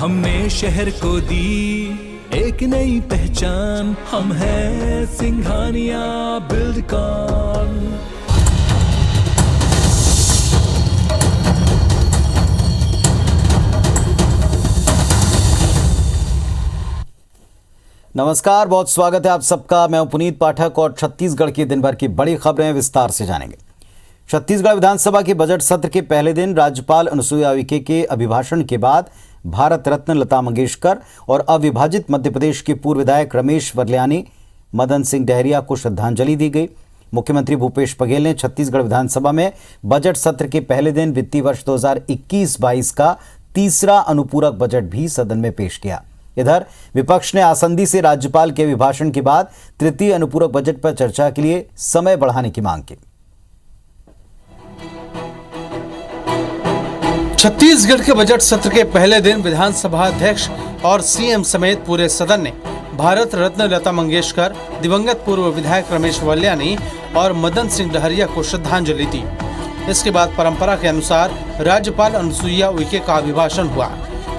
हमने शहर को दी एक नई पहचान, हम हैं सिंघानिया बिल्डकॉन। नमस्कार, बहुत स्वागत है आप सबका। मैं हूं पुनीत पाठक और छत्तीसगढ़ की दिन भर की बड़ी खबरें विस्तार से जानेंगे। छत्तीसगढ़ विधानसभा के बजट सत्र के पहले दिन राज्यपाल अनुसुईया उइके के अभिभाषण के बाद भारत रत्न लता मंगेशकर और अविभाजित मध्य प्रदेश के पूर्व विधायक रमेश वर्ल्यानी, मदन सिंह डहरिया को श्रद्धांजलि दी गई। मुख्यमंत्री भूपेश बघेल ने छत्तीसगढ़ विधानसभा में बजट सत्र के पहले दिन वित्तीय वर्ष 2021-22 का तीसरा अनुपूरक बजट भी सदन में पेश किया। इधर विपक्ष ने आसंदी से राज्यपाल के अभिभाषण के बाद तृतीय अनुपूरक बजट पर चर्चा के लिए समय बढ़ाने की मांग की। छत्तीसगढ़ के बजट सत्र के पहले दिन विधानसभा अध्यक्ष और सीएम समेत पूरे सदन ने भारत रत्न लता मंगेशकर, दिवंगत पूर्व विधायक रमेश वर्ल्यानी और मदन सिंह डहरिया को श्रद्धांजलि दी। इसके बाद परंपरा के अनुसार राज्यपाल अनुसुईया उइके का अभिभाषण हुआ,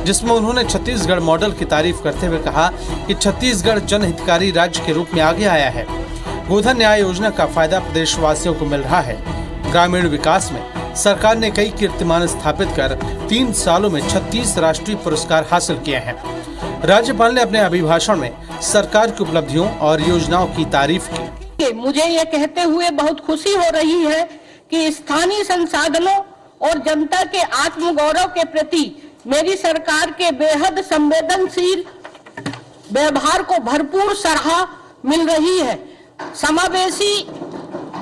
जिसमें उन्होंने छत्तीसगढ़ मॉडल की तारीफ करते हुए कहा कि छत्तीसगढ़ जनहितकारी राज्य के रूप में आगे आया है। गोधन न्याय योजना का फायदा प्रदेशवासियों को मिल रहा है। ग्रामीण विकास में सरकार ने कई कीर्तिमान स्थापित कर 3 सालों में 36 राष्ट्रीय पुरस्कार हासिल किए हैं। राज्यपाल ने अपने अभिभाषण में सरकार की उपलब्धियों और योजनाओं की तारीफ की। मुझे ये कहते हुए बहुत खुशी हो रही है कि स्थानीय संसाधनों और जनता के आत्मगौरव के प्रति मेरी सरकार के बेहद संवेदनशील व्यवहार को भरपूर सराहना मिल रही है। समावेशी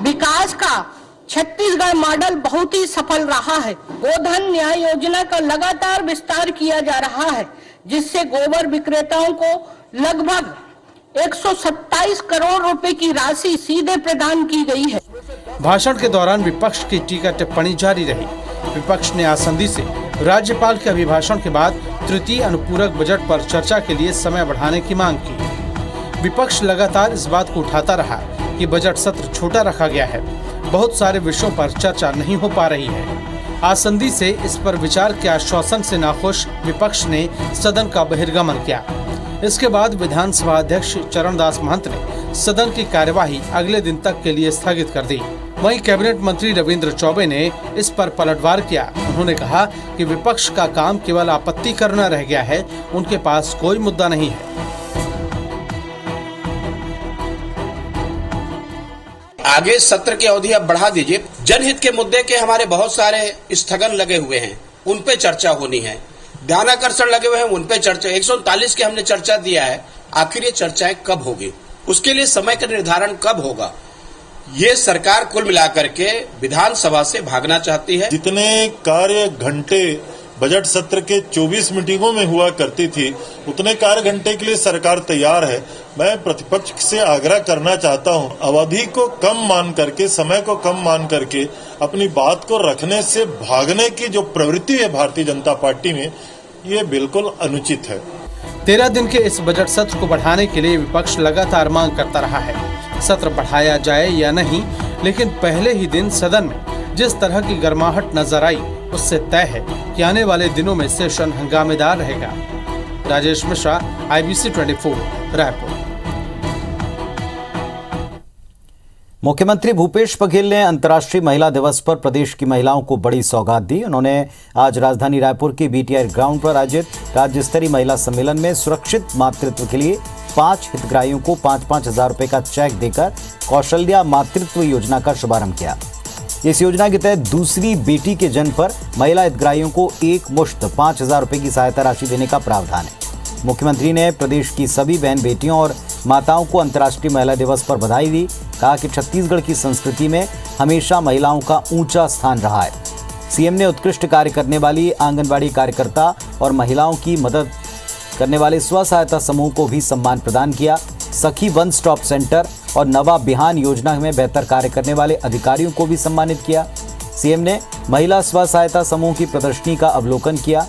विकास का छत्तीसगढ़ मॉडल बहुत ही सफल रहा है। गोधन न्याय योजना का लगातार विस्तार किया जा रहा है, जिससे गोबर विक्रेताओं को लगभग 127 करोड़ रुपए की राशि सीधे प्रदान की गई है। भाषण के दौरान विपक्ष की टीका टिप्पणी जारी रही। विपक्ष ने आसंदी से राज्यपाल के अभिभाषण के बाद तृतीय अनुपूरक बजट पर चर्चा के लिए समय बढ़ाने की मांग की। विपक्ष लगातार इस बात को उठाता रहा कि बजट सत्र छोटा रखा गया है, बहुत सारे विषयों पर चर्चा नहीं हो पा रही है। आसंदी से इस पर विचार के आश्वासन से नाखुश विपक्ष ने सदन का बहिर्गमन किया। इसके बाद विधानसभा अध्यक्ष चरणदास महंत ने सदन की कार्यवाही अगले दिन तक के लिए स्थगित कर दी। वहीं कैबिनेट मंत्री रविंद्र चौबे ने इस पर पलटवार किया। उन्होंने कहा कि विपक्ष का काम केवल आपत्ति करना रह गया है, उनके पास कोई मुद्दा नहीं है। आगे सत्र की अवधि अब बढ़ा दीजिए। जनहित के मुद्दे के हमारे बहुत सारे स्थगन लगे हुए हैं, उन पे चर्चा होनी है। ध्यानाकर्षण लगे हुए हैं, उन पे चर्चा। 139 के हमने चर्चा दिया है, आखिर ये चर्चाएं कब होगी, उसके लिए समय का निर्धारण कब होगा। ये सरकार कुल मिलाकर के विधानसभा से भागना चाहती है। जितने कार्य घंटे बजट सत्र के 24 मीटिंगों में हुआ करती थी, उतने कार्य घंटे के लिए सरकार तैयार है। मैं प्रतिपक्ष से आग्रह करना चाहता हूं, अवधि को कम मान करके, समय को कम मान करके अपनी बात को रखने से भागने की जो प्रवृत्ति है भारतीय जनता पार्टी में, ये बिल्कुल अनुचित है। 13 दिन के इस बजट सत्र को बढ़ाने के लिए विपक्ष लगातार मांग करता रहा है। सत्र बढ़ाया जाए या नहीं, लेकिन पहले ही दिन सदन में जिस तरह की गर्माहट नजर आई, उससे तय है कि आने वाले दिनों में सेशन हंगामेदार रहेगा। राजेश मिश्रा, IBC 24, रायपुर। मुख्यमंत्री भूपेश बघेल ने अंतर्राष्ट्रीय महिला दिवस पर प्रदेश की महिलाओं को बड़ी सौगात दी। उन्होंने आज राजधानी रायपुर के BTI ग्राउंड पर आयोजित राज्य स्तरीय महिला सम्मेलन में सुरक्षित मातृत्व के लिए 5 हितग्राहियों को 5-5 हजार रुपए का चेक देकर कौशल्या मातृत्व योजना का शुभारंभ किया। इस योजना के तहत दूसरी बेटी के जन्म पर महिला हितग्राहियों को एक मुश्त 5,000 रुपए की सहायता राशि देने का प्रावधान है। मुख्यमंत्री ने प्रदेश की सभी बहन बेटियों और माताओं को अंतर्राष्ट्रीय महिला दिवस पर बधाई दी। कहा कि छत्तीसगढ़ की संस्कृति में हमेशा महिलाओं का ऊंचा स्थान रहा है। सीएम ने उत्कृष्ट कार्य करने वाली आंगनबाड़ी कार्यकर्ता और महिलाओं की मदद करने वाले स्व सहायता समूह को भी सम्मान प्रदान किया। सखी वन स्टॉप सेंटर और नवा बिहान योजना में बेहतर कार्य करने वाले अधिकारियों को भी सम्मानित किया। सीएम ने महिला स्व सहायता समूह की प्रदर्शनी का अवलोकन किया।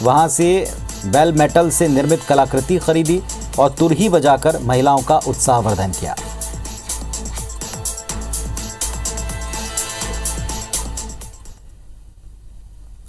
वहां से बेल मेटल से निर्मित कलाकृति खरीदी और तुरही बजाकर महिलाओं का उत्साहवर्धन किया।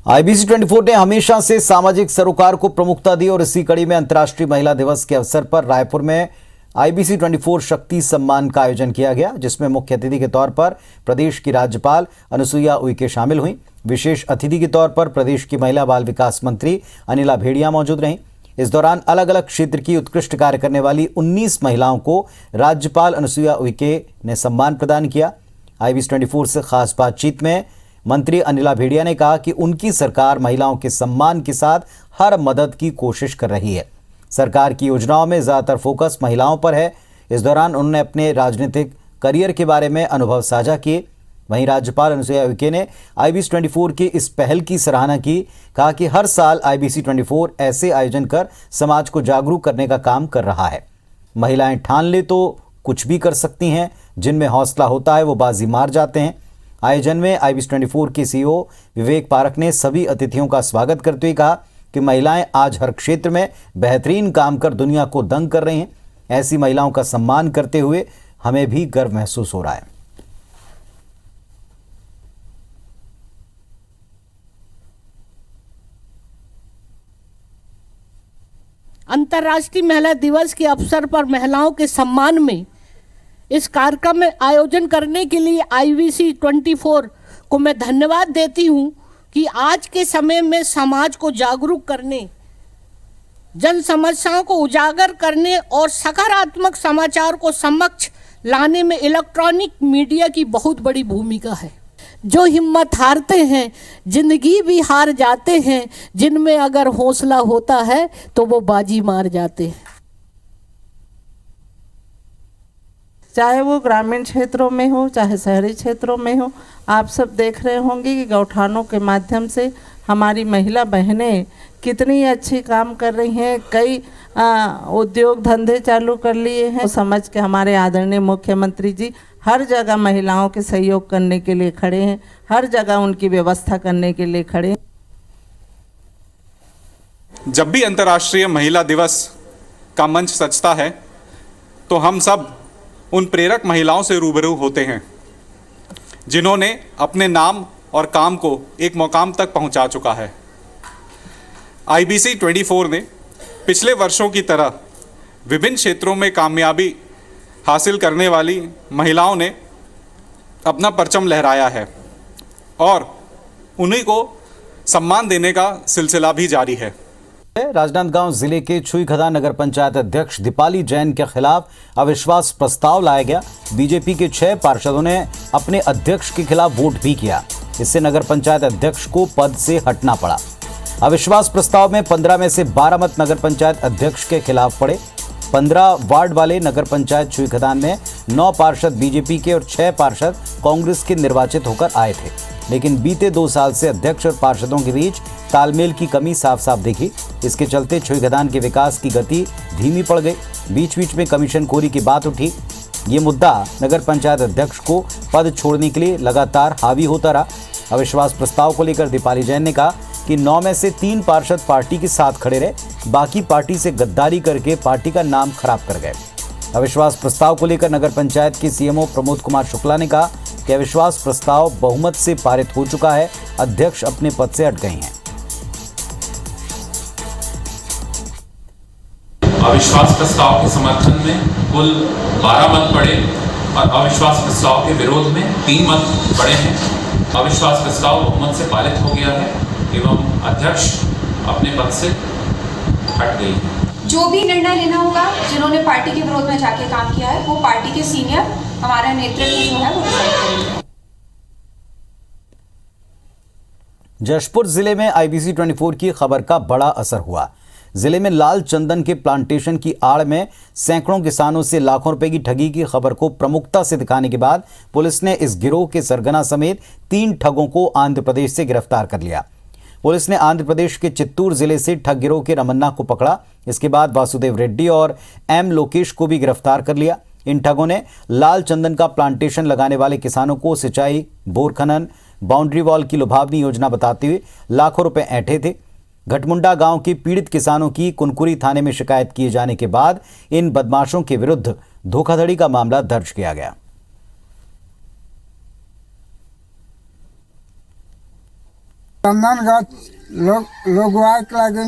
IBC 24 ने हमेशा से सामाजिक सरोकार को प्रमुखता दी और इसी कड़ी में अंतर्राष्ट्रीय महिला दिवस के अवसर पर रायपुर में IBC 24 शक्ति सम्मान का आयोजन किया गया, जिसमें मुख्य अतिथि के तौर पर प्रदेश की राज्यपाल अनुसुईया उइके शामिल हुई। विशेष अतिथि के तौर पर प्रदेश की महिला बाल विकास मंत्री अनिला भेड़िया मौजूद रहीं। इस दौरान अलग अलग क्षेत्र की उत्कृष्ट कार्य करने वाली 19 महिलाओं को राज्यपाल अनुसुईया उइके ने सम्मान प्रदान किया। IBC 24 से खास बातचीत में मंत्री अनिला भेड़िया ने कहा कि उनकी सरकार महिलाओं के सम्मान के साथ हर मदद की कोशिश कर रही है। सरकार की योजनाओं में ज्यादातर फोकस महिलाओं पर है। इस दौरान उन्होंने अपने राजनीतिक करियर के बारे में अनुभव साझा किए। वहीं राज्यपाल अनुसुईया उइके ने IBC 24 की इस पहल की सराहना की। कहा कि हर साल IBC 24 ऐसे आयोजन कर समाज को जागरूक करने का काम कर रहा है। महिलाएं ठान ले तो कुछ भी कर सकती हैं, जिनमें हौसला होता है वो बाजी मार जाते हैं। आयोजन में IBC 24 के CEO विवेक पारक ने सभी अतिथियों का स्वागत करते हुए कहा कि महिलाएं आज हर क्षेत्र में बेहतरीन काम कर दुनिया को दंग कर रही हैं। ऐसी महिलाओं का सम्मान करते हुए हमें भी गर्व महसूस हो रहा है। अंतर्राष्ट्रीय महिला दिवस के अवसर पर महिलाओं के सम्मान में इस कार्यक्रम में आयोजन करने के लिए IBC 24 को मैं धन्यवाद देती हूं कि आज के समय में समाज को जागरूक करने, जन समस्याओं को उजागर करने और सकारात्मक समाचार को समक्ष लाने में इलेक्ट्रॉनिक मीडिया की बहुत बड़ी भूमिका है। जो हिम्मत हारते हैं, जिंदगी भी हार जाते हैं, जिनमें अगर हौसला होता है तो वो बाजी मार जाते हैं। चाहे वो ग्रामीण क्षेत्रों में हो, चाहे शहरी क्षेत्रों में हो, आप सब देख रहे होंगे कि गौठानों के माध्यम से हमारी महिला बहनें कितनी अच्छी काम कर रही हैं। कई उद्योग धंधे चालू कर लिए हैं। समझ के हमारे आदरणीय मुख्यमंत्री जी हर जगह महिलाओं के सहयोग करने के लिए खड़े हैं, हर जगह उनकी व्यवस्था करने के लिए खड़े हैं। जब भी अंतर्राष्ट्रीय महिला दिवस का मंच सजता है तो हम सब उन प्रेरक महिलाओं से रूबरू होते हैं जिन्होंने अपने नाम और काम को एक मुकाम तक पहुंचा चुका है। IBC 24 ने पिछले वर्षों की तरह विभिन्न क्षेत्रों में कामयाबी हासिल करने वाली महिलाओं ने अपना परचम लहराया है और उन्हीं को सम्मान देने का सिलसिला भी जारी है। राजनांदगांव जिले के छुईखदान नगर पंचायत अध्यक्ष दीपाली जैन के खिलाफ अविश्वास प्रस्ताव लाया गया। बीजेपी के 6 पार्षदों ने अपने अध्यक्ष के खिलाफ वोट भी किया। इससे नगर पंचायत अध्यक्ष को पद से हटना पड़ा। अविश्वास प्रस्ताव में 15 में से 12 मत नगर पंचायत अध्यक्ष के खिलाफ पड़े। 15 वार्ड वाले नगर पंचायत छुईखदान में 9 पार्षद बीजेपी के और 6 पार्षद कांग्रेस के निर्वाचित होकर आए थे, लेकिन बीते 2 साल से अध्यक्ष और पार्षदों के बीच तालमेल की कमी साफ साफ दिखी। इसके चलते छुईखदान के विकास की गति धीमी पड़ गई। बीच बीच में कमीशनखोरी की बात उठी। ये मुद्दा नगर पंचायत अध्यक्ष को पद छोड़ने के लिए लगातार हावी होता रहा। अविश्वास प्रस्ताव को लेकर दीपाली जैन ने कहा कि 9 में से 3 पार्षद पार्टी के साथ खड़े रहे, बाकी पार्टी से गद्दारी करके पार्टी का नाम खराब कर गए। अविश्वास प्रस्ताव को लेकर नगर पंचायत के CMO प्रमोद कुमार शुक्ला ने कहा कि अविश्वास प्रस्ताव बहुमत से पारित हो चुका है, अध्यक्ष अपने पद से हट गए हैं। अविश्वास प्रस्ताव के समर्थन में कुल 12 मत पड़े और अविश्वास प्रस्ताव के विरोध में 3 मत पड़े हैं। अविश्वास प्रस्ताव बहुमत से पारित हो गया है एवं अध्यक्ष अपने पद से हट गई है। जो भी निर्णय लेना होगा, जिन्होंने पार्टी के विरोध में जाके काम किया है, वो पार्टी के सीनियर हमारा नेतृत्व जो है वो डिसाइड करेंगे। जशपुर जिले में IBC 24 की खबर का बड़ा असर हुआ। जिले में लाल चंदन के प्लांटेशन की आड़ में सैकड़ों किसानों से लाखों रुपए की ठगी की खबर को प्रमुखता से दिखाने के बाद पुलिस ने इस गिरोह के सरगना समेत 3 ठगों को आंध्र प्रदेश से गिरफ्तार कर लिया। पुलिस ने आंध्र प्रदेश के चित्तूर जिले से ठग गिरोह के रमन्ना को पकड़ा। इसके बाद वासुदेव रेड्डी और M लोकेश को भी गिरफ्तार कर लिया। इन ठगों ने लाल चंदन का प्लांटेशन लगाने वाले किसानों को सिंचाई, बोर खनन, बाउंड्री वॉल की लुभावनी योजना बताते हुए लाखों रुपए ऐंठे थे। घटमुंडा गांव के पीड़ित किसानों की कुनकुरी थाने में शिकायत किए जाने के बाद इन बदमाशों के विरुद्ध धोखाधड़ी का मामला दर्ज किया गया। चंदन गछ लोगवाए के लगे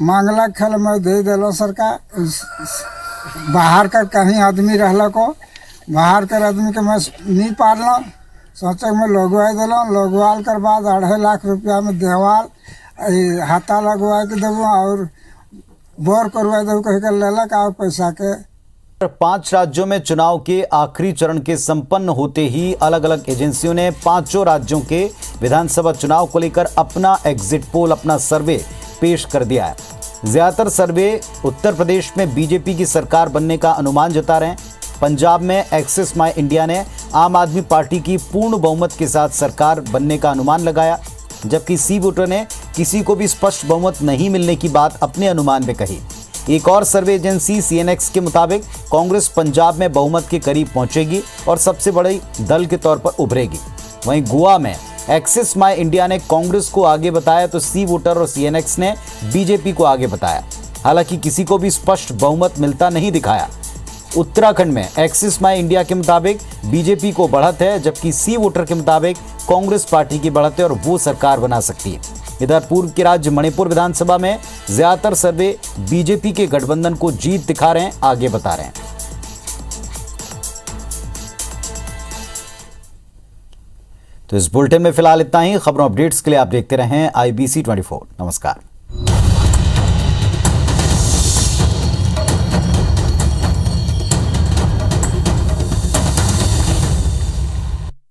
मांगला खेल में दे दिलो सरकार। बाहर कर कहीं आदमी रहला को बाहर कर आदमी के मैं नहीं पालना सोचे मैं लगवाए दिलो। लगवाल कर बाद 2.5 लाख रुपया में देवाल हाथा लगवा के देव और बोर करवा देव कह के लेलक और पैसा के। 5 राज्यों में चुनाव के आखिरी चरण के संपन्न होते ही अलग अलग एजेंसियों ने 5 राज्यों के विधानसभा चुनाव को लेकर अपना एग्जिट पोल, अपना सर्वे पेश कर दिया है। ज्यादातर सर्वे उत्तर प्रदेश में बीजेपी की सरकार बनने का अनुमान जता रहे हैं। पंजाब में एक्सिस माई इंडिया ने आम आदमी पार्टी की पूर्ण बहुमत के साथ सरकार बनने का अनुमान लगाया, जबकि सी वोटर ने किसी को भी स्पष्ट बहुमत नहीं मिलने की बात अपने अनुमान में कही। एक और सर्वे एजेंसी CNX के मुताबिक कांग्रेस पंजाब में बहुमत के करीब पहुंचेगी और सबसे बड़ी दल के तौर पर उभरेगी। वहीं गोवा में एक्सिस माई इंडिया ने कांग्रेस को आगे बताया तो सी वोटर और CNX ने बीजेपी को आगे बताया। हालांकि किसी को भी स्पष्ट बहुमत मिलता नहीं दिखाया। उत्तराखंड में एक्सिस माई इंडिया के मुताबिक बीजेपी को बढ़त है, जबकि सी वोटर के मुताबिक कांग्रेस पार्टी की बढ़त है और वो सरकार बना सकती है। इधर पूर्व के राज्य मणिपुर विधानसभा में ज्यादातर सर्वे बीजेपी के गठबंधन को जीत दिखा रहे हैं, आगे बता रहे हैं। तो इस बुलेटिन में फिलहाल इतना ही। खबरों अपडेट्स के लिए आप देखते रहें IBC 24। नमस्कार।